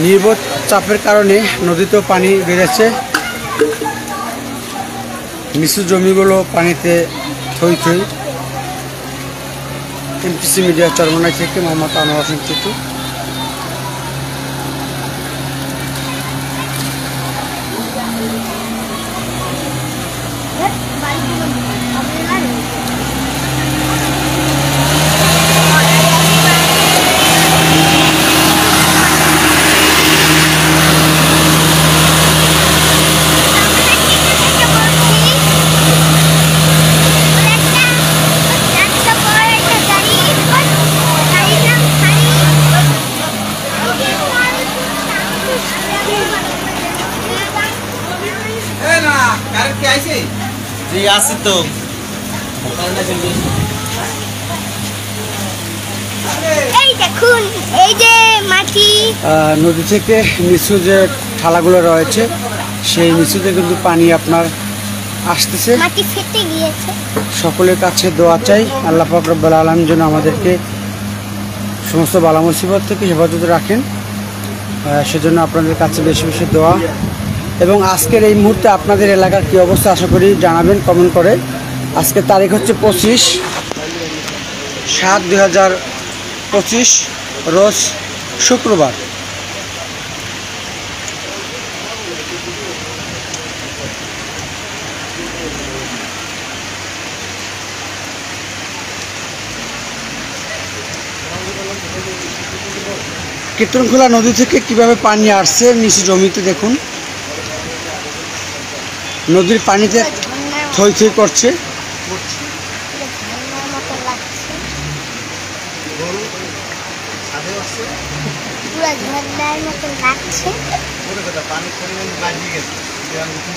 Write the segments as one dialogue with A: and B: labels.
A: নির্বোধ চাপের কারণে নদীতেও পানি বেড়েছে, নিচু জমিগুলো পানিতে থই থই। এমপিসি মিডিয়া চরমনাই থেকে মোহাম্মদ আনোয়ার হোসেন টিটু। নদী থেকে নিচু যে ঠালাগুলো রয়েছে সেই নিচুতে কিন্তু পানি আপনার আসতেছে,
B: মাটি ফেটে গিয়েছে।
A: সকলের কাছে দোয়া চাই আল্লাহ পাক রব্বুল আলামিন যেন আমাদেরকে সমস্ত বালা মুসিবত থেকে হেফাজতে রাখেন, সেজন্য আপনাদের কাছে বেশি বেশি দোয়া। এবং আজকের এই মুহূর্তে আপনাদের এলাকার কী অবস্থা আশা করি জানাবেন কমেন্ট করে। আজকের তারিখ হচ্ছে 25/7/2025 রোজ শুক্রবার। কীর্তনখোলা নদী থেকে কিভাবে পানি আসছে নিচু জমিতে দেখুন, নদীর পানিতে থই থই করছে।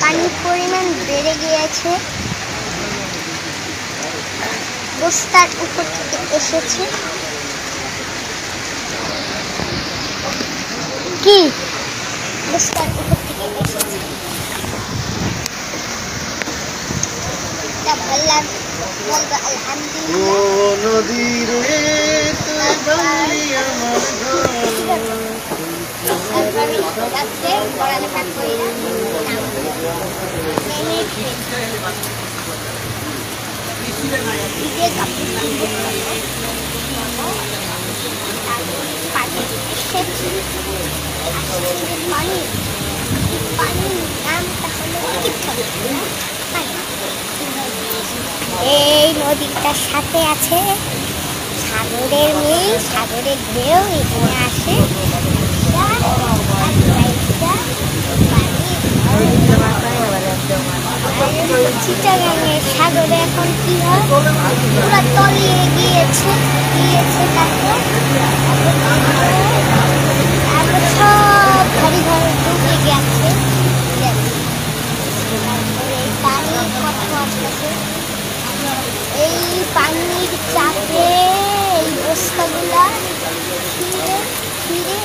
B: পানির পরিমাণ বেড়ে গিয়েছে, বস্তার উপর থেকে এসেছে। কি বস্তার উপর থেকে এসেছে? এই নদীটার সাথে আছে সাগরের মিল, সাগরের ঢেউ এখানে আসে। চিটাগাংয়ের সাগরে এখন কি হয়, পুরো তলিয়ে গিয়েছে তাকে সব ঘরে ঘরে ডুবে গেছে। এই পানির চাপে এই বস্তাগুলা ফিরে ফিরে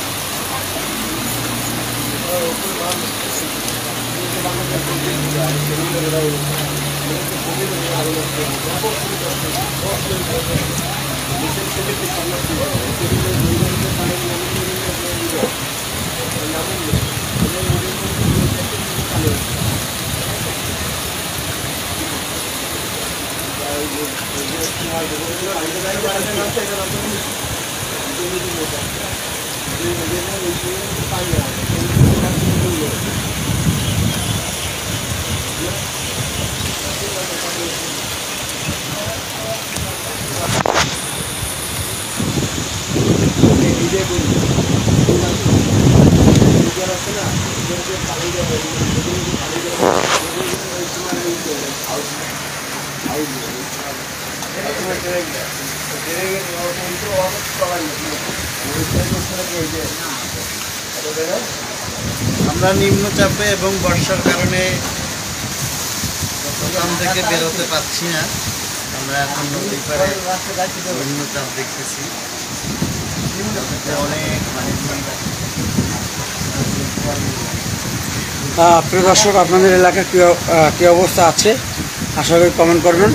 C: আমরা নিম্নচাপে এবং বর্ষার কারণে ওখান থেকে বেরোতে পারছি না। আমরা এখন নদীর পাড়ে নিম্নচাপ দেখতেছি। অনেক মানে
A: প্রিয় দর্শক, আপনাদের এলাকার কী অবস্থা আছে আশা করি কমেন্ট করবেন।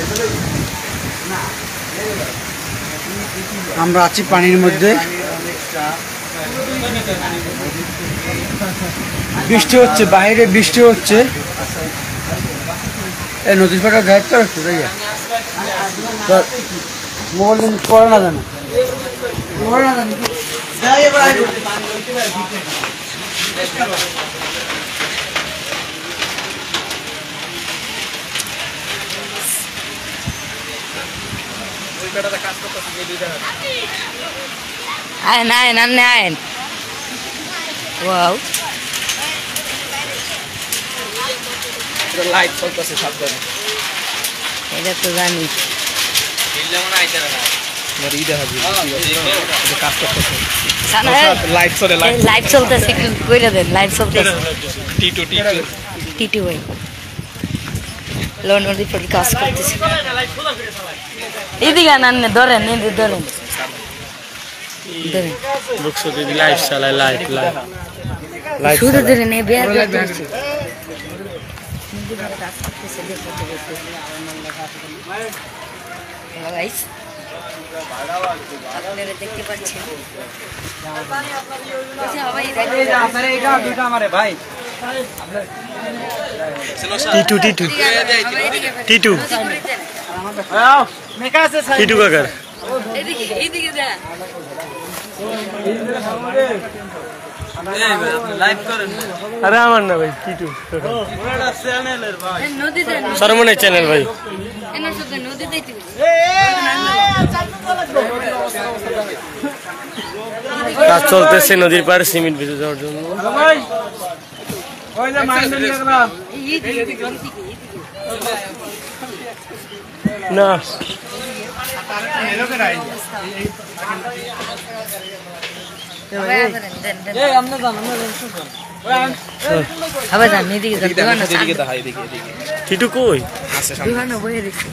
A: আমরা আছি পানির মধ্যে, বৃষ্টি হচ্ছে, বাইরে বৃষ্টি হচ্ছে। এই নদীর পাড়া গাইড করে মোবাইল পড়ে না জানো, পড়ে না জানি।
D: আয়েন আয়েন আন্নে আয়েন। ওয়াও,
E: লাইট চলতেছে সাবধানে।
D: এটা তো জানি।
E: কাজ করতেছে,
D: সানা,
E: লাইট চলে, লাইট
D: লাইভ চলতেছে, একটু কইরা দেন। লাইভ চলতেছে।
E: টিটু
D: টিটু ভাই লোন রিপোর্ট কাজ করতেছে। এদিকে আন্নে ধরেন, এদিকে ধরেন ধরেন।
E: বুকসো দিদি লাইট চালায়, লাইট লাইট
D: শুরু ধরে নে বিয়ার করতেছে। গাইস, আপনারা দেখতে পাচ্ছেন
E: টিটু টিটু টিটু টিটু কাকার
D: এদিকে এদিকে দেন।
E: আরে আমার না ভাই টিটু
D: নদীতে
E: সরমনের চ্যানেল ভাই।
D: এনে শুধু নদীতেই তুই
E: কাজ চলতেছে নদীর পাড়ে সিমেন্ট ভিজে যাওয়ার জন্য। না
D: আবার যান এদিকে যান।
E: টিটু কই?
D: দোকানে বইয়ে রেখে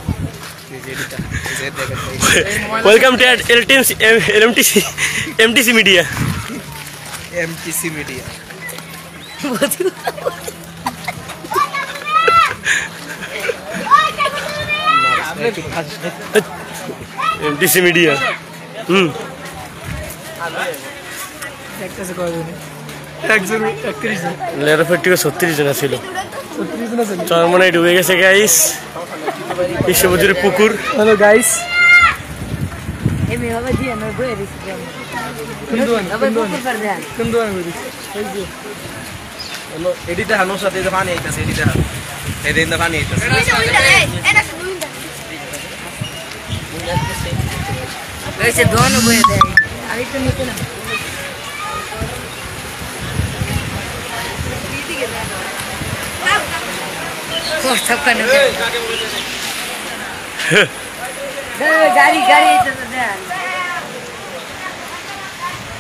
E: welcome to MTC media.
C: MTC media.
E: MTC media. লেরো 36 জন ছিল। চরমনে ডুবে গেছে গাইস, বিশ্ববজুরে পুকুর। হ্যালো গাইস,
D: এমনি হবে দিয়ে না বইয়ে রেখে আবার পুকুর পার দেন।
E: এডিতে হানো সাথে পানি আইতাছে, এডিতে হানো এদিন পানি আইতাছে।
D: वैसे दोनों बोए थे अभी तो नीचे ना को सब करने गाड़ी गाड़ी तो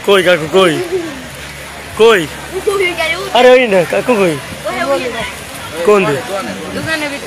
E: কই কাকু কই? কই? আরে ওই না কাকু কই? কোন দিকে?
D: दुकान में